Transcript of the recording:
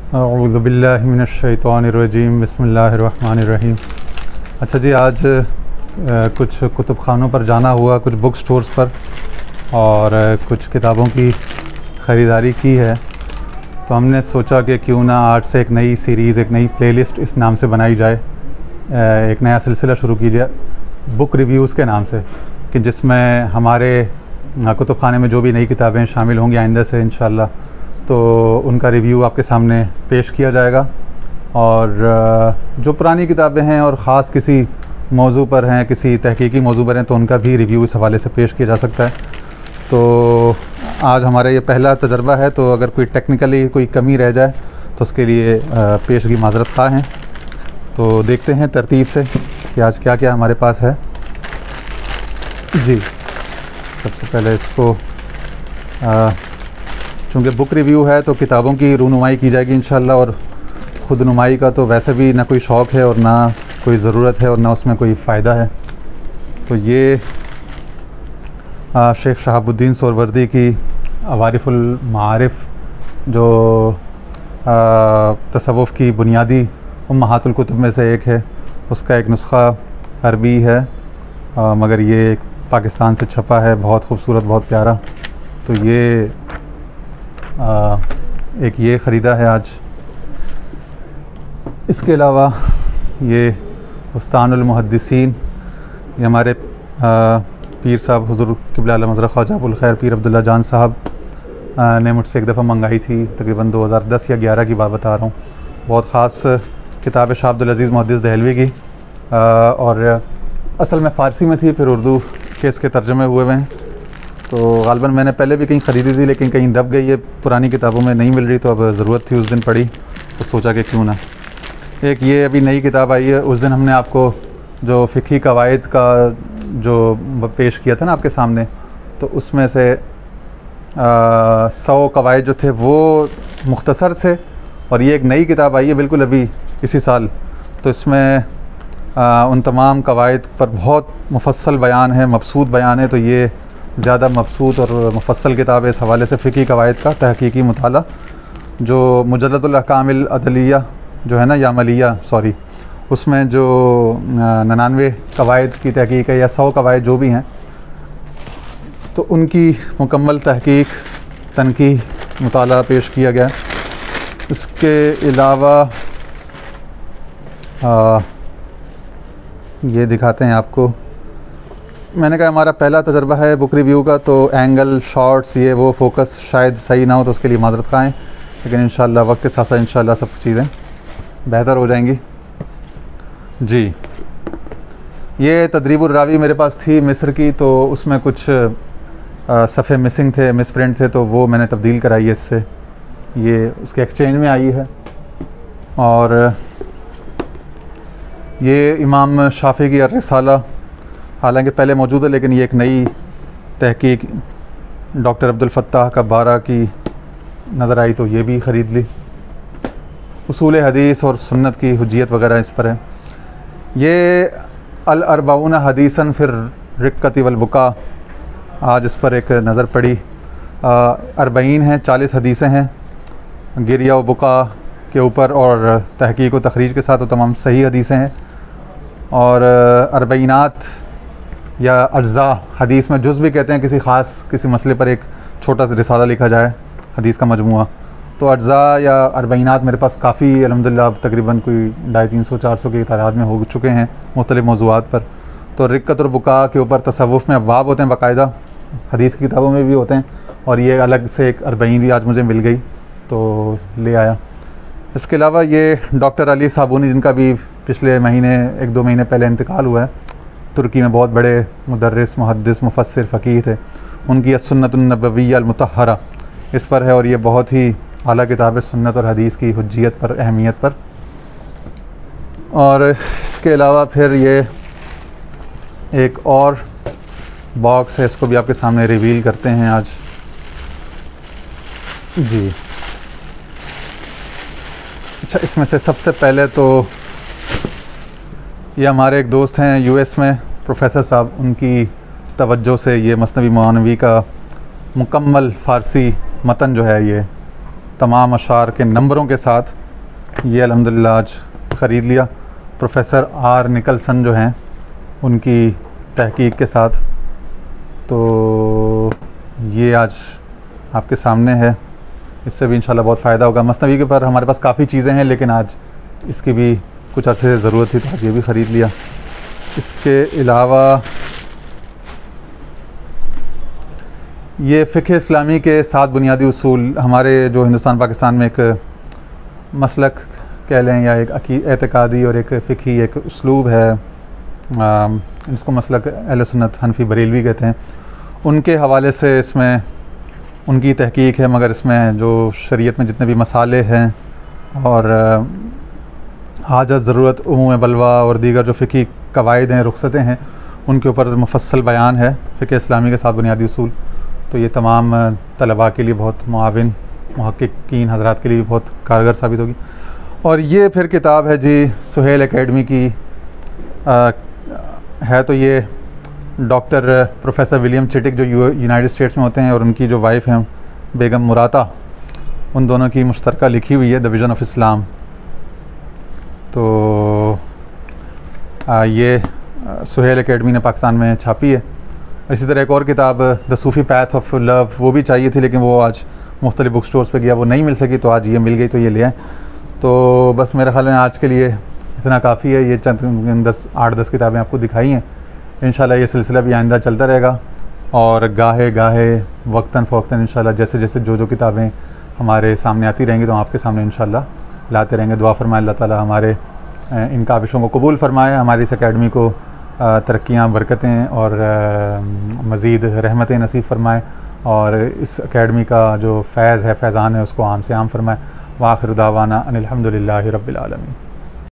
अऊज़ु बिल्लाहि मिनश्शैतानिर्रजीम बिस्मिल्लाहिर्रहमानिर्रहीम। अच्छा जी, आज कुछ कुतुब खानों पर जाना हुआ, कुछ बुक स्टोर्स पर, और कुछ किताबों की ख़रीदारी की है। तो हमने सोचा कि क्यों ना आज से एक नई सीरीज़, एक नई प्लेलिस्ट इस नाम से बनाई जाए, एक नया सिलसिला शुरू कीजिए बुक रिव्यूज़ के नाम से, कि जिसमें हमारे कुतुब खाने में जो भी नई किताबें शामिल होंगी आइंदा से इंशाअल्लाह, तो उनका रिव्यू आपके सामने पेश किया जाएगा। और जो पुरानी किताबें हैं और ख़ास किसी मौजू पर हैं, किसी तहकीकी मौजू पर हैं, तो उनका भी रिव्यू इस हवाले से पेश किया जा सकता है। तो आज हमारा ये पहला तजर्बा है, तो अगर कोई टेक्निकली कोई कमी रह जाए तो उसके लिए पेशगी माज़रत ख़्वाह हैं। तो देखते हैं तरतीब से कि आज क्या क्या हमारे पास है। जी, सबसे पहले इसको चूँकि बुक रिव्यू है तो किताबों की रूनुमाई की जाएगी इंशाअल्लाह, और ख़ुद नुमाई का तो वैसे भी ना कोई शौक़ है और ना कोई ज़रूरत है और ना उसमें कोई फ़ायदा है। तो ये शेख शहाबुद्दीन सोहरवर्दी की अवारिफ़ुल मारिफ़, जो तसव्वुफ़ की बुनियादी उम्महातुल कुतुब में से एक है, उसका एक नुस्ख़ा अरबी है, मगर ये पाकिस्तान से छपा है, बहुत खूबसूरत, बहुत प्यारा। तो ये एक ये ख़रीदा है आज। इसके अलावा ये बुस्तानुल मुहद्दिसीन, ये हमारे पीर साहब हुज़ूर क़िबला आलम हज़रत ख्वाजा अबुल खैर पीर अब्दुल्ला जान साहब ने मुझसे एक दफ़ा मंगाई थी, तकरीबन 2010 या 11 की बात बता रहा हूँ। बहुत ख़ास किताब है शाह अब्दुल अज़ीज़ मुहद्दिस दहलवी की, और असल में फ़ारसी में थी, फिर उर्दू के इसके तर्जुमे हुए हैं। तो ग़ालिबन मैंने पहले भी कहीं ख़रीदी थी, लेकिन कहीं दब गई, ये पुरानी किताबों में नहीं मिल रही, तो अब ज़रूरत थी, उस दिन पड़ी तो सोचा कि क्यों ना। एक ये अभी नई किताब आई है, उस दिन हमने आपको जो फ़िक़ही कवायद का जो पेश किया था ना आपके सामने, तो उसमें से 100 कवायद जो थे वो मुख्तसर थे, और ये एक नई किताब आई है बिल्कुल अभी इसी साल। तो इसमें उन तमाम कवायद पर बहुत मुफस्सल बयान है, मबसूत बयान है। तो ये ज़्यादा मबसूत और मुफस्सल किताब है इस हवाले से, फ़िक़ही कवायद का तहकीकी मुताला, जो मुजल्लदुल अहकामिल अदलिया जो है ना, या अमलिया सॉरी, उसमें जो 99 कवायद की तहकीक है, या 100 कवायद जो भी हैं, तो उनकी मुकम्मल तहकीक, तनकीह, मुताला पेश किया गया। इसके अलावा ये दिखाते हैं आपको। मैंने कहा हमारा पहला तजर्बा है बुक रिव्यू का, तो एंगल, शॉट्स, ये वो फोकस शायद सही ना हो, तो उसके लिए माज़रत ख़्वाह हैं, लेकिन इंशाअल्लाह वक्त के साथ साथ इंशाअल्लाह सब चीज़ें बेहतर हो जाएंगी। जी, ये तदरीबुर रावी मेरे पास थी मिस्र की, तो उसमें कुछ सफ़े मिसिंग थे, मिसप्रिंट थे, तो वो मैंने तब्दील कराई है इससे, ये उसके एक्सचेंज में आई है। और ये इमाम शाफ़ी की अर्रिसाला, हालांकि पहले मौजूद है, लेकिन ये एक नई तहकीक डॉक्टर अब्दुल फ़त्ताह कब्बारा की नज़र आई, तो ये भी ख़रीद ली। उसूल हदीस और सुन्नत की हुज्जियत वगैरह इस पर है। ये अल अर्बाउन हदीसन फिर रिक्कति वल बुका, आज इस पर एक नज़र पड़ी। 40 हैं, 40 हदीसें हैं गिरिया व बुका के ऊपर, और तहकीक व तखरीज के साथ, वो तमाम सही हदीसें हैं। और अरबईनात या अज्ज़ा, हदीस में जुज़ भी कहते हैं, किसी ख़ास किसी मसले पर एक छोटा सा रिसाला लिखा जाए, हदीस का मजमुआ। तो अज्ज़ा या अरबईनात मेरे पास काफ़ी अल्हम्दुलिल्लाह अब तकरीबन कोई 250-300-400 की तादाद में हो चुके हैं मुख्तलिफ़ मौज़ूआत पर। तो रिक्कत और बुका के ऊपर तसव्वुफ़ में अब्वाब होते हैं बाकायदा, हदीस की किताबों में भी होते हैं, और ये अलग से एक 40 भी आज मुझे मिल गई तो ले आया। इसके अलावा ये डॉक्टर अली साबूनी, जिनका भी पिछले महीने 1-2 महीने पहले इंतकाल हुआ है, तुर्की में बहुत बड़े मुदर्रिस, मुहद्दिस, मुफस्सिर, फ़क़ीह थे, उनकी अस्सुन्नतुन नबविय्या अल मुतहहरा इस पर है, और ये बहुत ही आला किताब है सुन्नत और हदीस की हुज्जियत पर, अहमियत पर। और इसके अलावा फिर ये एक और बॉक्स है, इसको भी आपके सामने रिवील करते हैं आज। जी, अच्छा, इसमें से सबसे पहले तो ये हमारे एक दोस्त हैं यूएस में, प्रोफेसर साहब, उनकी तवज्जो से ये मसनवी मौनवी का मुकम्मल फ़ारसी मतन जो है ये तमाम अशार के नंबरों के साथ ये अल्हम्दुलिल्लाह आज ख़रीद लिया। प्रोफेसर आर निकलसन जो हैं उनकी तहकीक के साथ। तो ये आज आपके सामने है, इससे भी इंशाल्लाह बहुत फ़ायदा होगा। मसनवी के पर हमारे पास काफ़ी चीज़ें हैं, लेकिन आज इसकी भी कुछ अरसे से ज़रूरत थी तो आज ये भी ख़रीद लिया। इसके अलावा ये फ़िक़्ह इस्लामी के 7 बुनियादी उसूल, हमारे जो हिंदुस्तान पाकिस्तान में एक मसलक कह लें या एक एतकादी और एक फ़िक़ही एक उसलूब है, इसको मसलक अहले सुन्नत हनफी बरेलवी कहते हैं, उनके हवाले से इसमें उनकी तहकीक है। मगर इसमें जो शरीयत में जितने भी मसाले हैं और हाजत ज़रूरत उमूम बलवा और दीगर जो फ़िक़ही कवायद हैं, रुख़सतें हैं, उनके ऊपर मुफस्सल बयान है फ़िक़्ह इस्लामी के 7 बुनियादी उसूल। तो ये तमाम तलबा के लिए बहुत मुआविन, मुहक्किकीन हज़रात के लिए भी बहुत कारगर साबित होगी। और ये फिर किताब है जी सुहेल एकेडमी की है। तो ये डॉक्टर प्रोफेसर विलियम चिटिक जो यूनाइटेड स्टेट्स में होते हैं और उनकी जो वाइफ हैं बेगम मुराता, उन दोनों की मुश्तरका लिखी हुई है द विज़न ऑफ इस्लाम। तो ये सुहेल एकेडमी ने पाकिस्तान में छापी है। इसी तरह एक और किताब the Sufi path of love, वो भी चाहिए थी लेकिन वो आज मुख्तलिफ बुक स्टोर्स पे गया, वो नहीं मिल सकी, तो आज ये मिल गई तो ये ले आए। तो बस मेरे ख़्याल में आज के लिए इतना काफ़ी है। ये चंद 8-10 किताबें आपको दिखाई हैं। इंशाल्लाह ये सिलसिला भी आइंदा चलता रहेगा और गाहे गाहे वक्तन फ़वक्तन इंशाल्लाह जैसे जैसे जो किताबें हमारे सामने आती रहेंगी तो आपके सामने इंशाल्लाह लाते रहेंगे। दुआ फरमाए अल्लाह ताला हमारे इन काविशों को कबूल फरमाए, हमारी इस अकेडमी को तरक्कियाँ, बरकतें और मज़ीद रहमतें नसीब फरमाए और इस अकेडमी का जो फैज़ है, फैज़ान है, उसको आम से आम फरमाए। व आखिर दावाना अनिल हम्दुलिल्लाहि रब्बिल आलमीन।